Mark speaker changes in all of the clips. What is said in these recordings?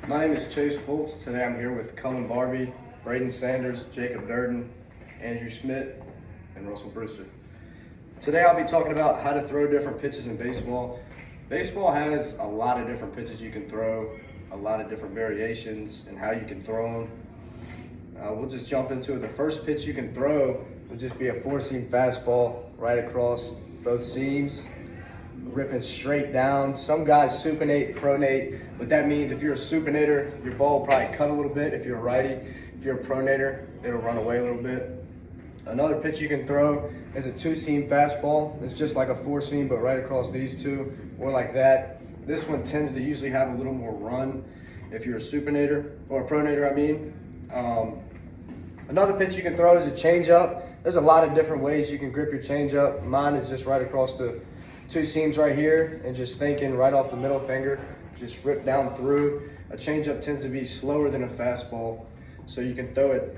Speaker 1: My name is Chase Fultz. Today I'm here with Cullen Barbie, Braden Sanders, Jacob Durden, Andrew Schmidt, and Russell Brewster. Today I'll be talking about how to throw different pitches in baseball. Baseball has a lot of different pitches you can throw, a lot of different variations and how you can throw them. We'll just jump into it. The first pitch you can throw would just be a four-seam fastball right across both seams, ripping straight down. Some guys supinate, pronate. What that means, if you're a supinator, your ball will probably cut a little bit. If you're a righty, if you're a pronator, it'll run away a little bit. Another pitch you can throw is a two-seam fastball. It's just like a four-seam, but right across these two, or like that. This one tends to usually have a little more run if you're a supinator, or a pronator, I mean. Another pitch you can throw is a changeup. There's a lot of different ways you can grip your changeup. Mine is just right across the two seams right here, and just thinking right off the middle finger, just rip down through. A changeup tends to be slower than a fastball, so you can throw it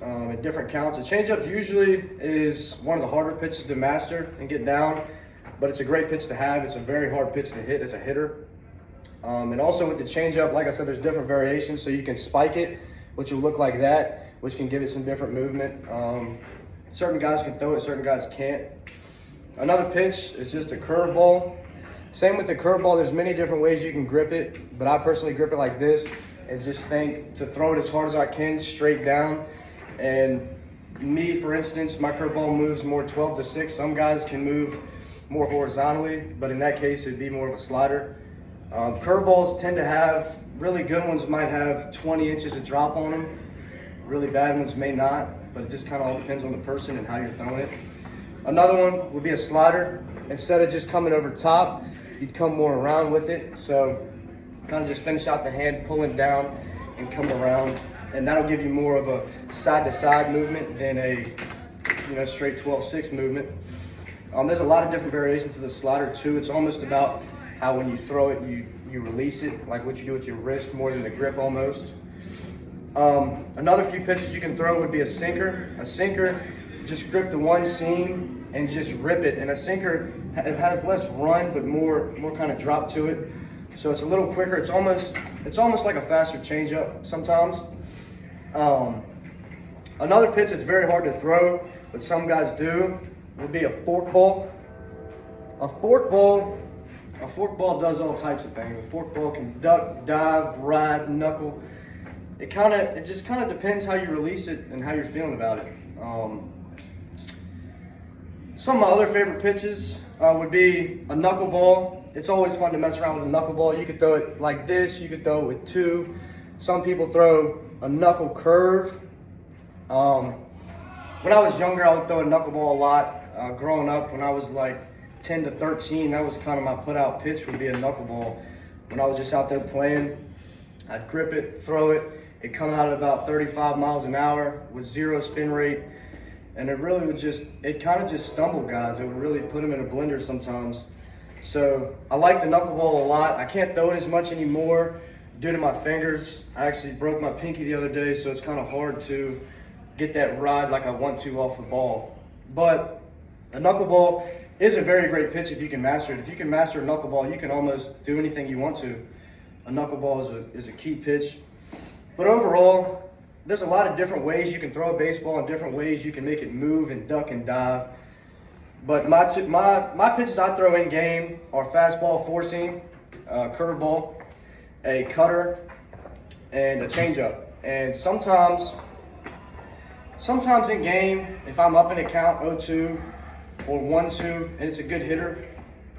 Speaker 1: at different counts. A changeup usually is one of the harder pitches to master and get down, but it's a great pitch to have. It's a very hard pitch to hit as a hitter. And also with the changeup, like I said, there's different variations, so you can spike it, which will look like that, which can give it some different movement. Certain guys can throw it, certain guys can't. Another pitch is just a curveball. Same with the curveball, there's many different ways you can grip it, but I personally grip it like this and just think to throw it as hard as I can straight down. And me, for instance, my curveball moves more 12 to 6. Some guys can move more horizontally, but in that case, it'd be more of a slider. Curveballs tend to have, really good ones might have 20 inches of drop on them. Really bad ones may not, but it just kind of all depends on the person and how you're throwing it. Another one would be a slider. Instead of just coming over top, you'd come more around with it. So kind of just finish out the hand, pulling down and come around. And that'll give you more of a side-to-side movement than a straight 12-6 movement. There's a lot of different variations to the slider too. It's almost about how when you throw it, you release it, like what you do with your wrist more than the grip almost. Another few pitches you can throw would be a sinker. A sinker, just grip the one seam and just rip it. And a sinker, it has less run, but more kind of drop to it. So it's a little quicker. It's almost like a faster changeup sometimes. Another pitch that's very hard to throw, but some guys do, would be a forkball. A forkball does all types of things. A forkball can duck, dive, ride, knuckle. It just kind of depends how you release it and how you're feeling about it. Some of my other favorite pitches would be a knuckleball. It's always fun to mess around with a knuckleball. You could throw it like this, you could throw it with two. Some people throw a knuckle curve. When I was younger, I would throw a knuckleball a lot. Growing up, when I was like 10 to 13, that was kind of my put-out pitch, would be a knuckleball. When I was just out there playing, I'd grip it, throw it. It'd come out at about 35 miles an hour with 0 spin rate. And it really would it kind of just stumble guys. It would really put them in a blender sometimes. So I like the knuckleball a lot. I can't throw it as much anymore due to my fingers. I actually broke my pinky the other day, so it's kind of hard to get that ride like I want to off the ball. But a knuckleball is a very great pitch if you can master it. If you can master a knuckleball, you can almost do anything you want to. A knuckleball is a key pitch. But overall, there's a lot of different ways you can throw a baseball and different ways you can make it move and duck and dive. But my pitches I throw in game are fastball, four-seam, curveball, a cutter, and a changeup. And sometimes in game, if I'm up in a count 0-2 or 1-2 and it's a good hitter,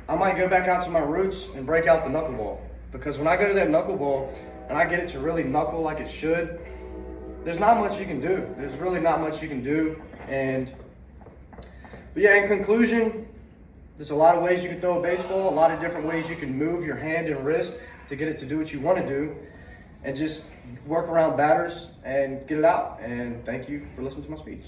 Speaker 1: I might go back out to my roots and break out the knuckleball. Because when I go to that knuckleball and I get it to really knuckle like it should, there's not much you can do. There's really not much you can do. But yeah, in conclusion, there's a lot of ways you can throw a baseball, a lot of different ways you can move your hand and wrist to get it to do what you want to do, and just work around batters and get it out. And thank you for listening to my speech.